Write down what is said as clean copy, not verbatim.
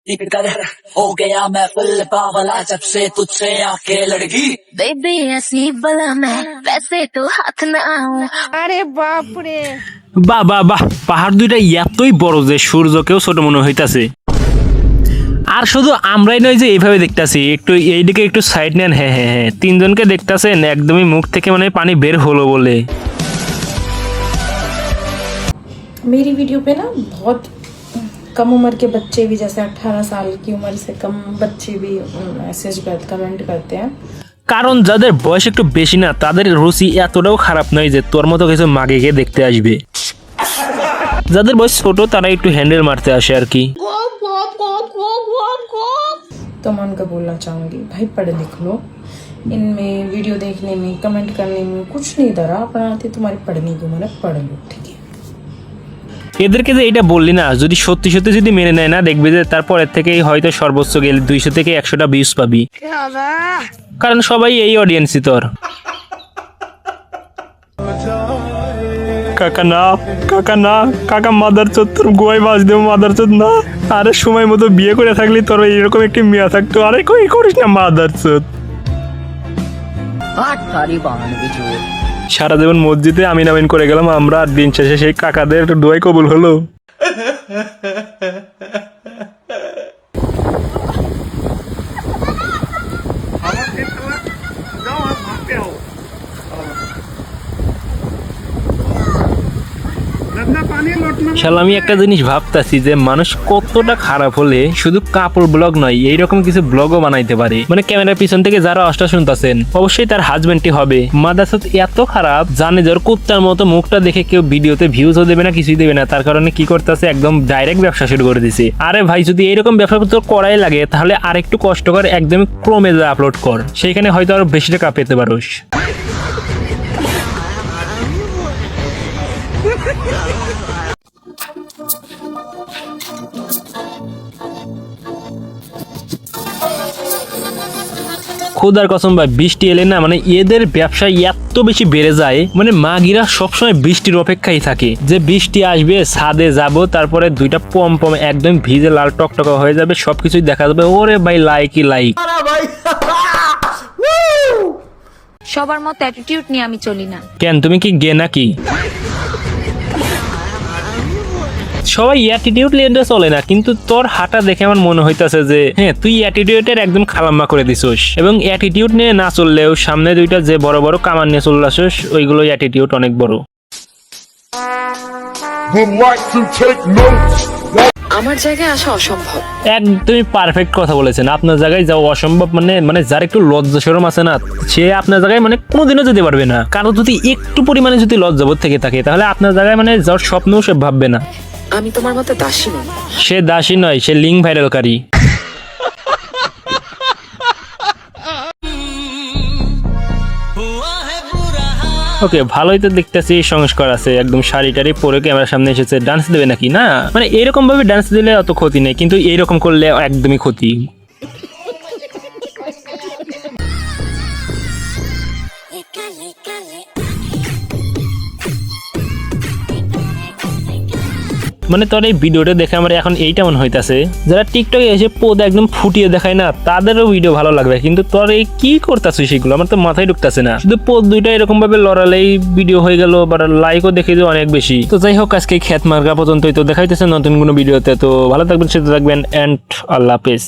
कदर हो गया मैं फुल पावला जब से तुझसे आके लड़की बेबी ऐसी बला मैं वैसे तो हाथ ना आऊं। আরে বাপরে, বাহ বাহ বাহ, পাহাড় দুইটা এতই বড় যে সূর্যকেও ছোট মনে হইতাছে। আর শুধু আমরাই নয় যে এইভাবে দেখতাছি, একটু এইদিকে একটু সাইড নেন। হ্যাঁ হ্যাঁ হ্যাঁ, তিনজনকে দেখতাছেন একদমই মুখ থেকে মানে পানি বের হলো বলে। मेरी वीडियो पे ना बहुत कम उम्र के बच्चे भी, जैसे 18 साल की उम्र से कम बच्चे भी मैसेज करते, कमेंट करते हैं। কারণ যাদের বয়স একটু বেশি না, তাদের রুচি এতটাও খারাপ নয় যে তোর মতো কিছু মাগেকে দেখতে আসবে। যাদের বয়স ছোট তারা একটু হ্যান্ডেল মারতে আসে আর কি। तो मैं उनका बोलना चाहूँगी, भाई पढ़ लिख लो, इनमें वीडियो देखने में कमेंट करने में कुछ नहीं डरा, अपना आती तुम्हारी पढ़ने की उम्र है, पढ़ लो, ठीक है। এদেরকে যে এটা বললি না, যদি সত্যি সত্যি যদি মেনে নেয় না, দেখবে যে তারপরের থেকেই হয়তো সর্বোচ্চ গেলে 200 থেকে 100টা ভিউজ পাবি, কারণ সবাই এই অডিয়েন্সই তোর। কাকা না, কাকা না, কাকা মাদার চোদ, তোর গোয়াই বাজ দেবো মাদার চোদ না। আরে সময় মতো বিয়ে করে থাকলি তোর এরকম একটি মেয়া থাকতো, আরে কই করিস না মাদার চোদ। সারা জীবন মসজিদে আমিন আমিন করে গেলাম আমরা, আর দিন শেষে সেই কাকাদের দোয়াই কবুল হলো। শালা আমি একটা জিনিস ভাবতাছি যে মানুষ কতটা খারাপ হলে শুধু কাপড় ব্লগ নয়, এইরকম কিছু ব্লগও বানাইতে পারে। মানে ক্যামেরার পিছন থেকে যারা অষ্টা শুনতেছেন, অবশ্যই তার হাজবেন্ডটি হবে মাদাসত এত খারাপ, জানে যে ওর কুত্তার মতো মুখটা দেখে কেউ ভিডিওতে ভিউজও দেবে না, কিছুই দেবে না, তার কারণে কি করতেছে, একদম ডাইরেক্ট ব্যবসা শুরু করে দিছে। আরে ভাই, যদি এইরকম ব্যবসা তোর করাই লাগে তাহলে আর একটু কষ্ট কর, একদম ক্রমে যা আপলোড কর, সেইখানে হয়তো আরো বেশি টাকা পেতে পারোস। খোদার কসম ভাই, বৃষ্টি এলে না মানে এদের ব্যবসা এত বেশি বেড়ে যায়, মানে মাগিরা সবসময় বৃষ্টির অপেক্ষায় থাকে যে বৃষ্টি আসবে, ছাদে যাব, তারপরে দুইটা পম পম একদম ভিজে লাল টকটকা হয়ে যাবে, সবকিছুই দেখা যাবে। ওরে ভাই লাইকই লাইক। সবার মতো অ্যাটিটিউড নিয়ে আমি চলি না। কেন, তুমি কি গে নাকি? সবাই অ্যাটিটিউড নিয়ে চলে না, কিন্তু তোর হাঁটা দেখে আমার মনে হইতাছে যে হ্যাঁ, তুই অ্যাটিটিউডের একদম খালাম্মা করে দিছিস। এবং অ্যাটিটিউড নিয়ে না চললেও সামনে দুইটা যে বড় বড় কামান নিয়ে চলে আসিস, ওইগুলো অ্যাটিটিউড অনেক বড়। আমার জায়গায় আসা অসম্ভব। একদমই পারফেক্ট কথা বলেছেন। আপনার জায়গায় যাওয়া অসম্ভব, মানে যার একটু লজ্জা শরম আছে না, সে আপনার জায়গায় মানে কোনোদিনও যেতে পারবে না। কারণ যদি একটু পরিমাণে যদি লজ্জাবোধ থেকে থাকে, তাহলে আপনার জায়গায় মানে যাওয়ার স্বপ্নও সে ভাববে না। আমি তোমার মতো দাসী নই। সে দাসী নয়, সে লিঙ্ক ভাইরালকারী। ওকে, ভালোই তো দেখতেছি, সংস্কার আছে, একদম শাড়ি টাড়ি পরে ক্যামেরার সামনে এসেছে। ডান্স দেবে নাকি? না, মানে এরকম ভাবে ডান্স দিলে অত ক্ষতি নেই, কিন্তু এইরকম করলে একদমই ক্ষতি। মানে তোর এই ভিডিওটা দেখে আমার এখন এইটা মনে হইতাছে, যারা টিকটকে এসে পোদ একদম ফুটিয়ে দেখায় না, তাদেরও ভিডিও ভালো লাগবে, কিন্তু তোর এই কি করতেছিস সেগুলো আমার তো মাথায় ঢুকতেছে না। শুধু পোদ দুইটা এরকম ভাবে লড়ালেই ভিডিও হয়ে গেল, বা লাইকও দেখে যে অনেক বেশি। তো যাই হোক, আজকে খ্যাত মার্কা পর্যন্তই। তো দেখা হইতেছে নতুন কোনো ভিডিওতে। তো ভালো থাকবেন, সুস্থ থাকবেন, এন্ড আল্লাহ হাফেজ।